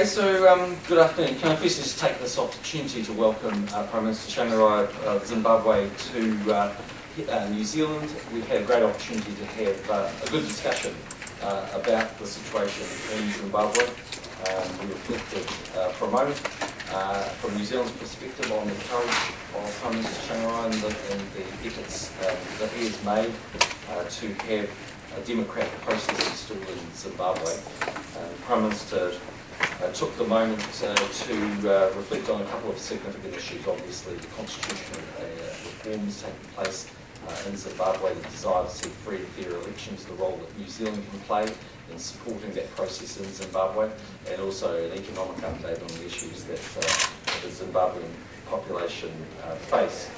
Okay, so good afternoon. Can I firstly just take this opportunity to welcome Prime Minister Tsvangirai of Zimbabwe to New Zealand. We've had a great opportunity to have a good discussion about the situation in Zimbabwe. We reflected for a moment from New Zealand's perspective on the courage of Prime Minister Tsvangirai and the efforts that he has made to have a democratic process installed in Zimbabwe. Prime Minister took the moment to reflect on a couple of significant issues. Obviously, the constitutional reforms taking place in Zimbabwe, the desire to see free and fair elections, the role that New Zealand can play in supporting that process in Zimbabwe, and also an economic update on the issues that the Zimbabwean population face.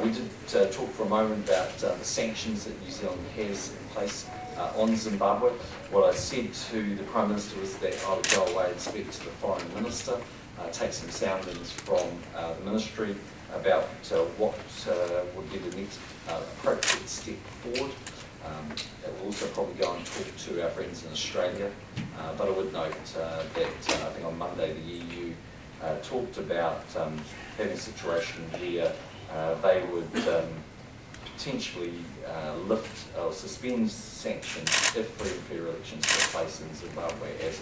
We did talk for a moment about the sanctions that New Zealand has in place on Zimbabwe. What I said to the Prime Minister was that I would go away and speak to the Foreign Minister, take some soundings from the Ministry about what would be the next appropriate step forward. We'll also probably go and talk to our friends in Australia, but I would note that I think on Monday the EU talked about having a situation where they would potentially lift or suspend sanctions if free and fair elections took place in Zimbabwe as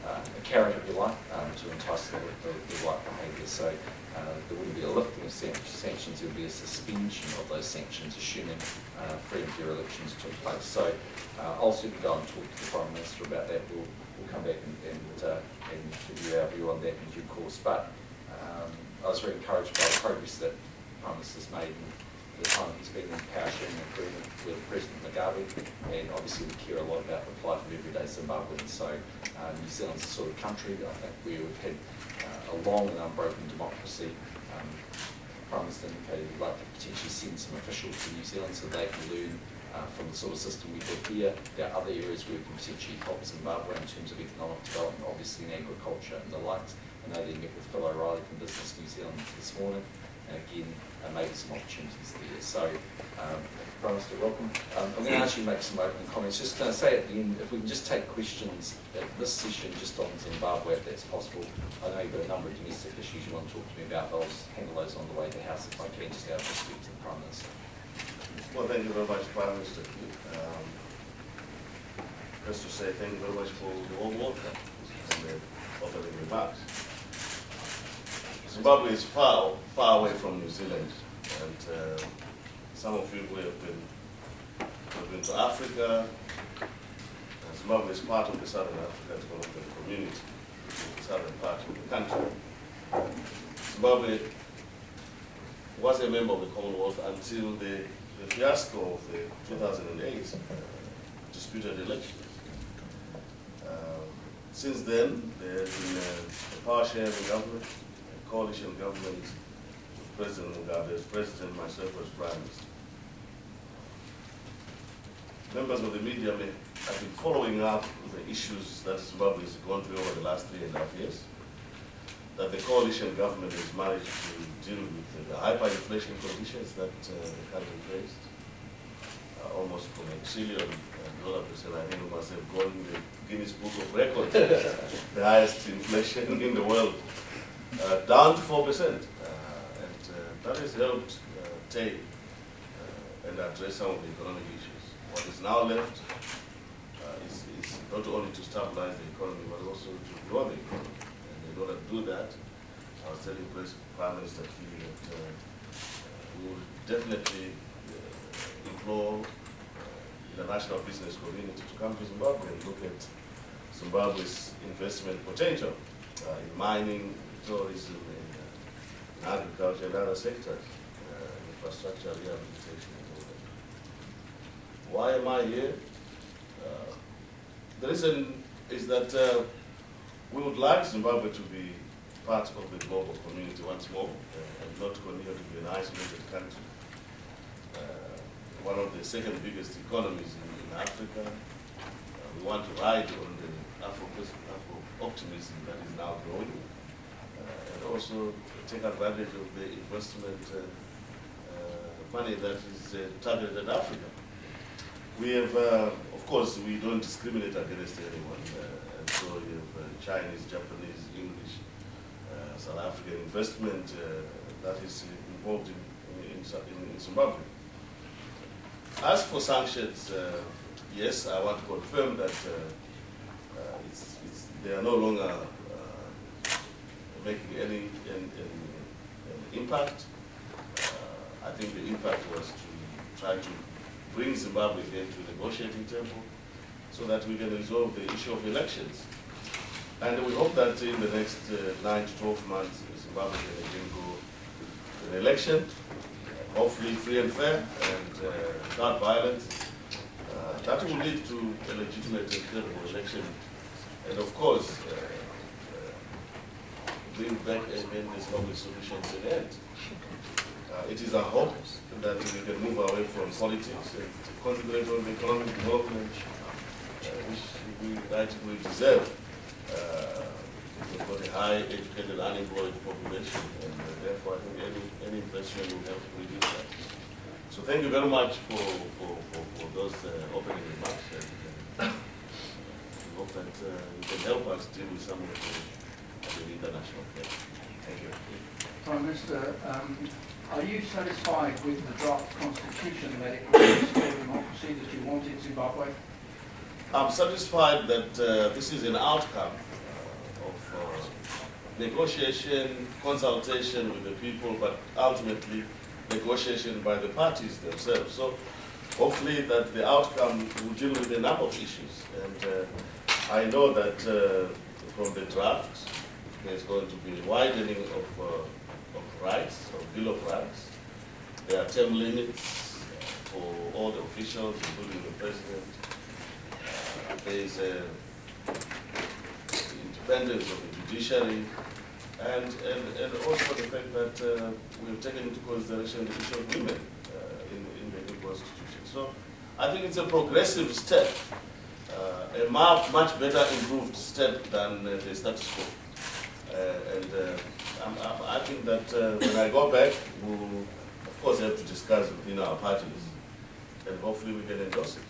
a carrot, if you like, to entice the right behaviour. So there wouldn't be a lifting of sanctions, there would be a suspension of those sanctions, assuming free and fair elections took place. So I'll certainly go and talk to the Prime Minister about that. We'll come back and give you our view on that in due course. But I was very encouraged by the progress that the Prime Minister's made in the time he's been in power sharing agreement with President Mugabe, and obviously we care a lot about the plight of everyday Zimbabweans. So New Zealand's the sort of country that I think where we've had a long and unbroken democracy. Prime Minister indicated he'd like to potentially send some officials to New Zealand so they can learn from the sort of system we have here. There are other areas where we can potentially help Zimbabwe in terms of economic development, obviously in agriculture and the likes. I know they met with Phil O'Reilly from Business New Zealand this morning, and again, maybe some opportunities there. So, Prime Minister, welcome. I'm going to ask you to make some opening comments. Just going to say at the end, if we can just take questions at this session just on Zimbabwe, if that's possible. I know you've got a number of domestic issues you want to talk to me about, but I'll just handle those on the way to the House if I can, just out of respect to the Prime Minister. Well, thank you very much, Prime Minister. Just to say thank you very much for the warm welcome and the opening remarks. Zimbabwe is far away from New Zealand, and some of you who have been to Africa. Zimbabwe is part of the Southern African Development Community, the southern part of the country. Zimbabwe was a member of the Commonwealth until the fiasco of the 2008 disputed elections. Since then, there has been a power-sharing government, a coalition government with President Mugabe as president, myself as prime minister. Members of the media may have been following up the issues that Zimbabwe has gone through over the last 3.5 years, that the coalition government has managed to deal with the hyperinflation conditions that the country faced, almost from $1 trillion, I think we must have gone in the Guinness Book of Records, the highest inflation in the world, down to 4%. And that has helped take and address some of the economic issues. What is now left is not only to stabilize the economy, but also to grow the economy. And in order to do that, I was telling Prime Minister Key that we will definitely implore the international business community to come to Zimbabwe and look at Zimbabwe's investment potential in mining, tourism, in agriculture and other sectors, infrastructure, rehabilitation, and all that. Why am I here? The reason is that we would like Zimbabwe to be part of the global community once more, and not continue to be an isolated country. One of the second biggest economies in Africa. We want to ride on the Afro-optimism that is now growing, and also take advantage of the investment money that is targeted at Africa. We have, of course, we don't discriminate against anyone. And So you have Chinese, Japanese, English, South African investment that is involved in Zimbabwe. As for sanctions, yes, I want to confirm that they are no longer making any impact. I think the impact was to try to bring Zimbabwe again to the negotiating table so that we can resolve the issue of elections. And we hope that in the next 9 to 12 months, Zimbabwe can again go to an election, hopefully free and fair and without violence. That will lead to a legitimate and credible election. And of course, bring back again the Zimbabwe solution to the end. It is our hope that we can move away from politics and concentrate on the economic development, which we rightfully deserve. We've got a high educated, unemployed population, and therefore I think any investment will help reduce that. So thank you very much for those opening remarks. And we hope that you can help us deal with some of the international players. Thank you. Prime Minister, are you satisfied with the draft constitution that it will restore democracy that you want in Zimbabwe? I'm satisfied that this is an outcome of negotiation, consultation with the people, but ultimately negotiation by the parties themselves. So hopefully that the outcome will deal with a number of issues. And I know that from the draft, there's going to be a widening of rights, of Bill of Rights. There are term limits for all the officials, including the president. There is independence of the judiciary, and also the fact that we've taken into consideration the issue of women in the new constitution. So I think it's a progressive step, a much better improved step than the status quo. I think that when I go back, we'll of course have to discuss within our parties, and hopefully we can endorse it.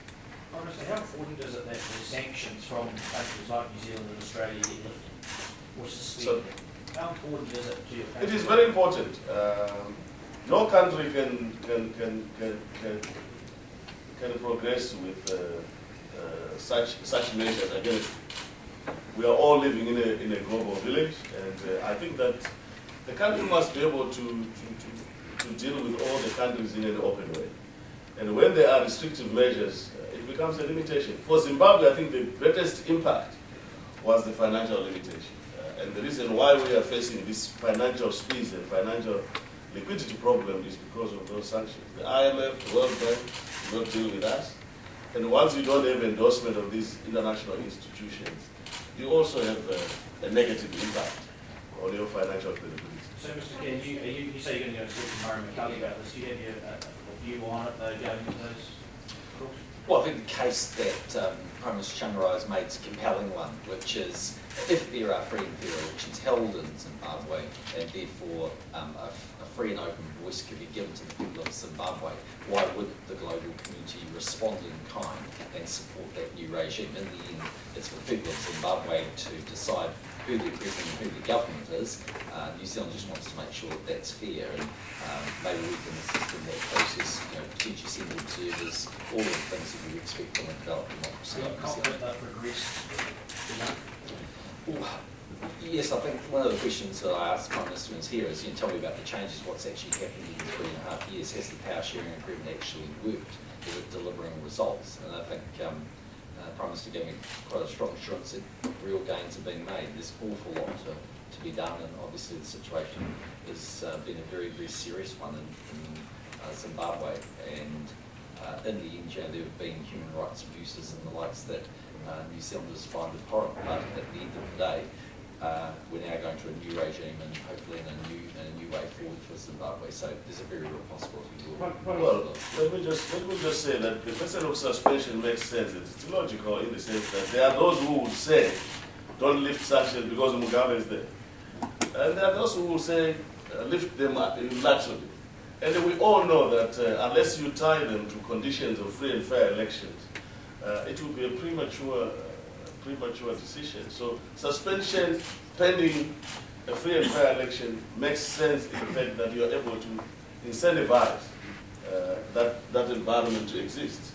Honestly, how important is it that the sanctions from countries like New Zealand and Australia get lifted or suspended? How important is it to your country? It is very important. No country can progress with such measures. Again, we are all living in a global village, and I think that the country must be able to deal with all the countries in an open way. And when there are restrictive measures, it becomes a limitation. For Zimbabwe, I think the greatest impact was the financial limitation. And the reason why we are facing this financial squeeze and financial liquidity problem is because of those sanctions. The IMF, the World Bank do not deal with us. And once you don't have endorsement of these international institutions, you also have a negative impact on your financial credibility. So, Mr. Ken, you say you're going to go talk to Murray McCully about this. Do you have a view on it, going into those talks? Well, I think the case that Prime Minister Tsvangirai has made is a compelling one, which is if there are free and fair elections held in Zimbabwe, and therefore a free and open voice could be given to the people of Zimbabwe, why would the global community respond in kind and support that new regime? In the end, it's for the people of Zimbabwe to decide who their president and who their government is. New Zealand just wants to make sure that that's fair, and maybe we can assist in that process, potentially send observers, all of the things that we expect from a developed democracy. Are you confident they've progressed enough? Well, yes, I think one of the questions that I asked Prime Minister here is, tell me about the changes, what's actually happened in 3.5 years. Has the power sharing agreement actually worked? Is it delivering results? And I think Prime Minister gave me quite a strong assurance that real gains have been made. There's an awful lot to be done, and obviously the situation has been a very, very serious one in Zimbabwe. And in the end, there have been human rights abuses and the likes that New Zealanders find abhorrent. But at the end of the day, we're now going to a new regime and hopefully in a new way forward for Zimbabwe. So there's a very real possibility. Well, let me just say that the method of suspension makes sense. It's illogical in the sense that there are those who would say, don't lift sanctions because Mugabe is there. And there are those who will say, lift them unilaterally. And we all know that unless you tie them to conditions of free and fair elections, it will be a premature premature decision. So suspension pending a free and fair election makes sense in the fact that you are able to incentivize that environment to exist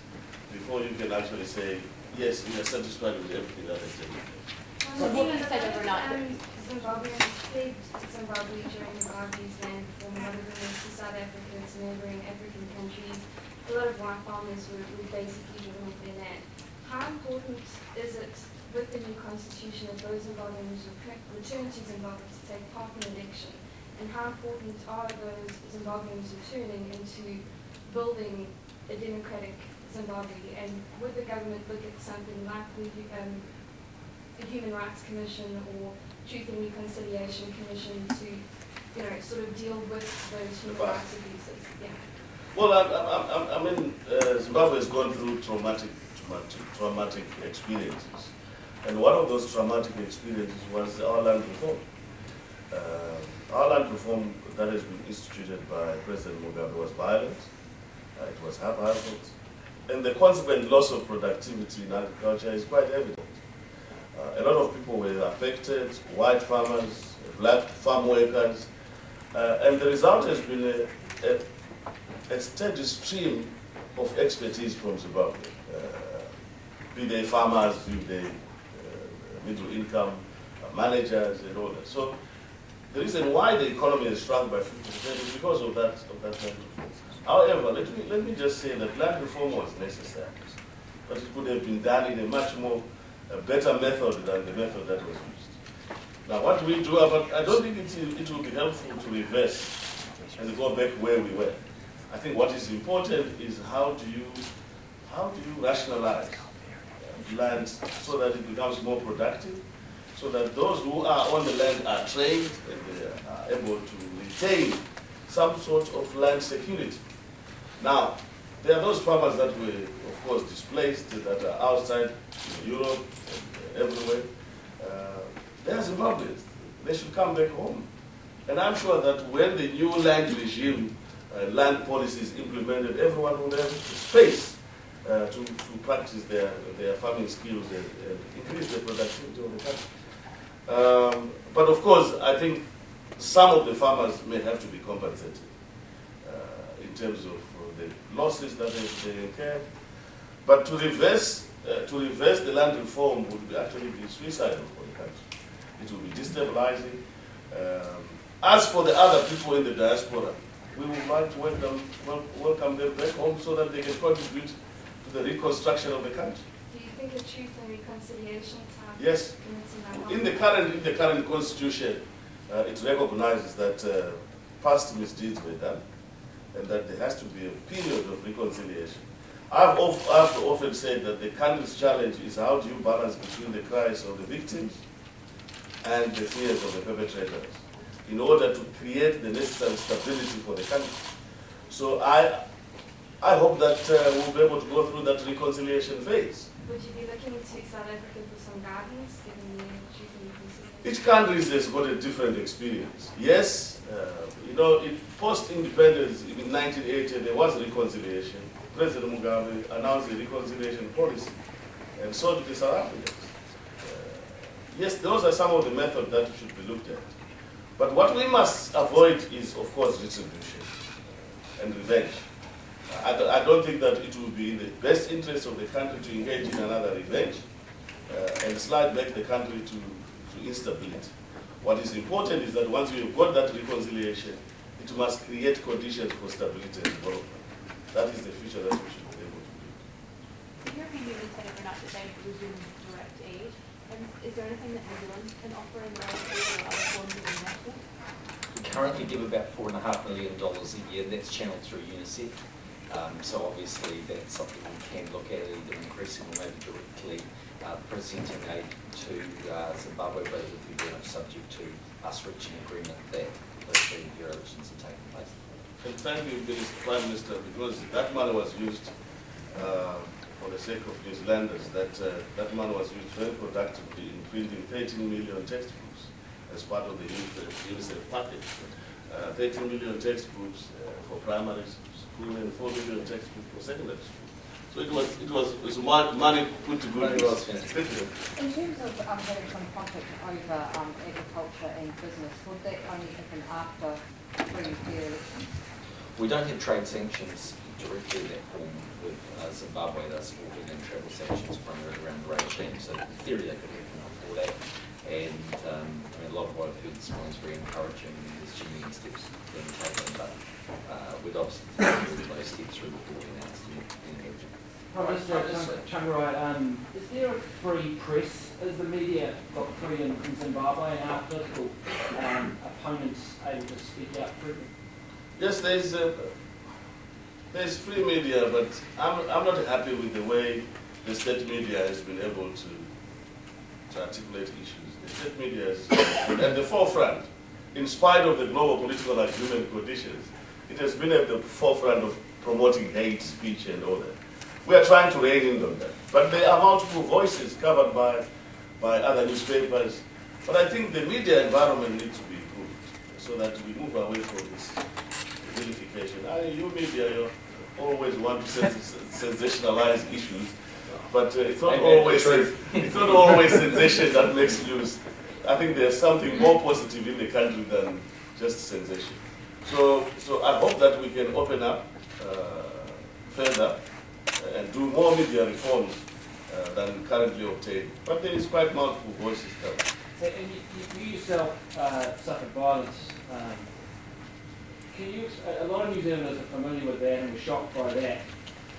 before you can actually say, yes, we are satisfied with everything that is taking place. So what you said overnight. Zimbabweans fled Zimbabwe during Mugabe's land reform. A lot of them went to South Africa, to neighbouring African countries. A lot of white farmers were basically driven off their land. How important is it with the new constitution that those Zimbabweans return to Zimbabwe to take part in the election? And how important are those Zimbabweans returning into building a democratic Zimbabwe? And would the government look at something like the Human Rights Commission or Truth and Reconciliation Commission to, sort of deal with those human rights abuses? Yeah. Well, I mean, Zimbabwe has gone through traumatic experiences. And one of those traumatic experiences was our land reform. Our land reform that has been instituted by President Mugabe was violent, it was haphazard, and the consequent loss of productivity in agriculture is quite evident. A lot of people were affected, white farmers, black farm workers, and the result has been a steady stream of expertise from Zimbabwe, be they farmers, be they middle income managers and all that. So the reason why the economy has shrunk by 50% is because of that land reform. However, let me just say that land reform was necessary, but it could have been done in a much more better method than the method that was used. Now, what we do about, I don't think it will be helpful to reverse and go back where we were. I think what is important is how do you rationalize land so that it becomes more productive, so that those who are on the land are trained and they are able to retain some sort of land security. Now, there are those farmers that were, of course, displaced, that are outside Europe and everywhere. They are Zimbabweans. They should come back home. And I'm sure that when the new land regime, land policy is implemented, everyone will have space to practice their farming skills and increase the productivity of the country. But of course, I think some of the farmers may have to be compensated in terms of the losses that they incur. But to reverse the land reform would actually be suicidal for the country. It will be destabilizing. As for the other people in the diaspora, we would like to welcome them back home so that they can contribute to the reconstruction of the country. Do you think a truth and reconciliation type? Yes. In the current constitution, it recognizes that past misdeeds were done, and that there has to be a period of reconciliation. I've often said that the country's challenge is how do you balance between the cries of the victims and the fears of the perpetrators in order to create the necessary stability for the country. So I hope that we'll be able to go through that reconciliation phase. Would you be looking to South Africa for some guidance, given the truth and reconciliation? Each country has got a different experience. Yes, in post-independence in 1980, there was reconciliation. President Mugabe announced a reconciliation policy, and so did the South Africans. Yes, those are some of the methods that should be looked at. But what we must avoid is, of course, retribution and revenge. I don't think that it will be in the best interest of the country to engage in another revenge and slide back the country to instability. What is important is that once we have got that reconciliation, it must create conditions for stability and development. That is the future that we should be able to build. The European Union said overnight that they would resume direct aid. And is there anything that New Zealand can offer in direct aid or other forms of investment? We currently give about $4.5 million a year. That's channeled through UNICEF. So obviously that's something we can look at, either increasing or maybe directly presenting aid to Zimbabwe, but it would be very much subject to us reaching agreement that those free elections are taking place. And thank you, Prime Minister, because that money was used for the sake of New Zealanders. That money was used very productively in printing 13 million textbooks as part of the UNICEF package. 13 million textbooks for primary school and 4 million textbooks for secondary school. So it was money put to good use. In terms of having some conflict over agriculture and business, would that only happen after free and fair elections? We don't have trade sanctions directly in that form with Zimbabwe. They're supported in travel sanctions primarily around the regime, so in theory they could happen before that. And I mean, a lot of what I've heard this morning is very encouraging. There's genuine steps being taken, but we'd obviously take those steps through before we announce any action. Prime Minister Tsvangirai, is there a free press? Is the media got free in Zimbabwe, and are political opponents able to speak out freely? Yes, there's free media, but I'm not happy with the way the state media has been able to articulate issues. The state media is at the forefront, in spite of the global political agreement conditions. It has been at the forefront of promoting hate speech and all that. We are trying to rein in on that. But there are multiple voices covered by other newspapers. But I think the media environment needs to be improved so that we move away from this vilification. You media, you always want to sensationalize issues, but it's not always sensation that makes news. I think there's something more positive in the country than just sensation. So I hope that we can open up further and do more media reforms than currently obtained. But there is quite multiple voices covered. And you yourself suffered violence. A lot of New Zealanders are familiar with that and were shocked by that.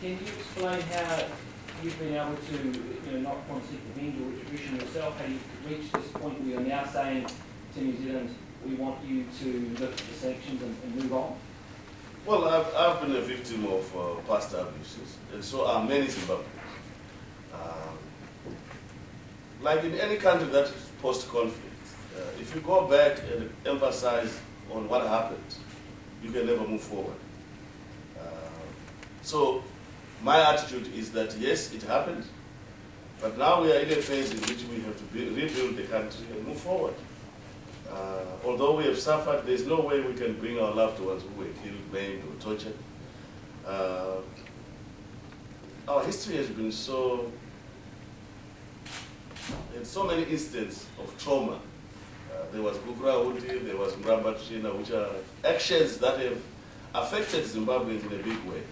Can you explain how you've been able to, not consequently end your retribution yourself? How you've reached this point where you're now saying to New Zealand, we want you to lift the sanctions and move on? Well, I've been a victim of past abuses, and so are many Zimbabweans. Like in any country that is post-conflict, if you go back and emphasize on what happened, you can never move forward. So my attitude is that yes, it happened, but now we are in a phase in which we have to rebuild the country and move forward. Although we have suffered, there's no way we can bring our loved ones who were killed, maimed, or tortured. Our history has been in so many instances of trauma. There was Gukurauti, there was Mrambatrina, which are actions that have affected Zimbabweans in a big way.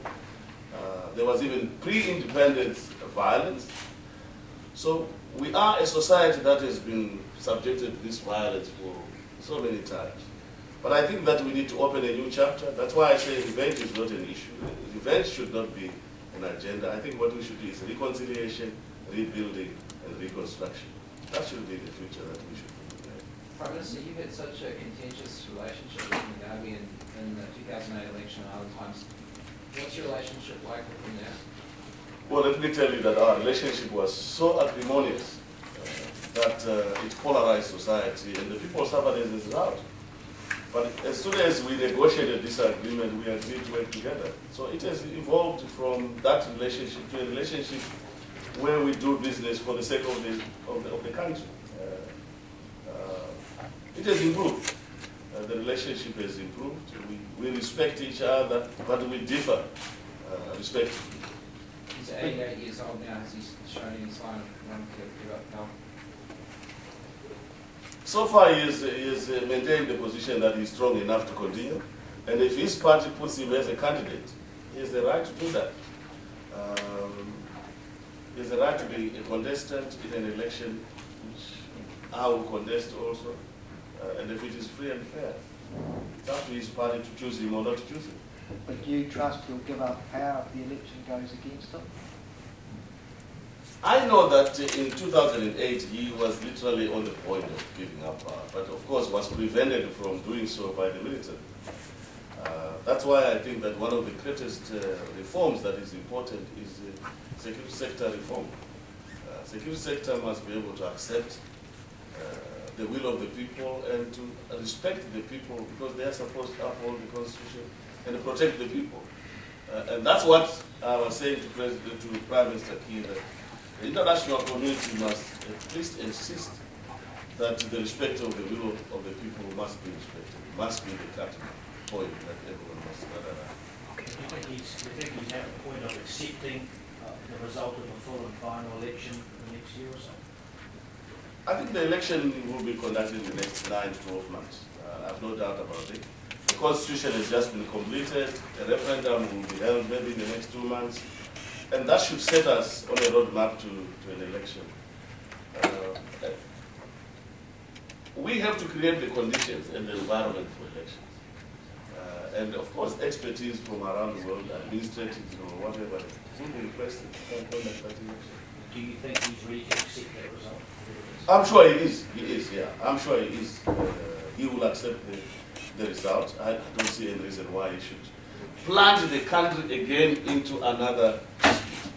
There was even pre-independence violence. So we are a society that has been subjected to this violence for so many times. But I think that we need to open a new chapter. That's why I say revenge is not an issue. Revenge should not be an agenda. I think what we should do is reconciliation, rebuilding, and reconstruction. That should be the future that we should be looking at. Prime Minister, you've had such a contentious relationship with Mugabe in the 2008 election and other times. What's your relationship like with him now? Well, let me tell you that our relationship was so acrimonious that it polarized society, and the people suffered as a result. But as soon as we negotiated this agreement, we agreed to work together. So it has evolved from that relationship to a relationship where we do business for the sake of the country. It has improved. The relationship has improved. We respect each other, but we differ respectively. He's 88 years old now. Has he shown any sign of wanting to give up health? So far, he has maintained the position that he's strong enough to continue. And if his party puts him as a candidate, he has the right to do that. He has the right to be a contestant in an election, which I will contest also. And if it is free and fair, it's up to his party to choose him or not to choose him. But do you trust he'll give up power if the election goes against him? I know that in 2008 he was literally on the point of giving up power, but of course was prevented from doing so by the military. That's why I think that one of the greatest reforms that is important is security sector reform. Security sector must be able to accept the will of the people and to respect the people because they are supposed to uphold the Constitution and protect the people. And that's what I was saying to Prime Minister Kiir, that the international community must at least insist that the respect of the will of the people must be respected. It must be the cutting point that everyone must gather around. You think he's at a point of accepting result of a full and final election in the next year or so? I think the election will be conducted in the next 9 to 12 months. I have no doubt about it. The constitution has just been completed. A referendum will be held maybe in the next 2 months. And that should set us on a roadmap to an election. We have to create the conditions and the environment for elections. And of course, expertise from around the world, administrative or whatever, will be requested to conduct that election. Do you think he's ready to accept that result? I'm sure he is. He is, yeah. I'm sure he is. He will accept the result. I don't see any reason why he should plunge the country again into another dispute.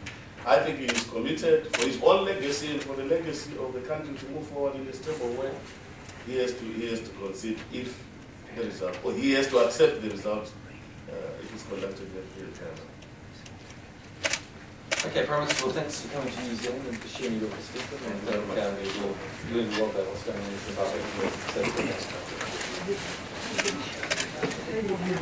I think he is committed for his own legacy and for the legacy of the country to move forward in a stable way. He has to concede if the result, or he has to accept the result if it's conducted in Canada. Okay, Prime Minister, well, thanks for coming to New Zealand and for sharing your perspective. And we'll learn a lot about what's going on in Zimbabwe.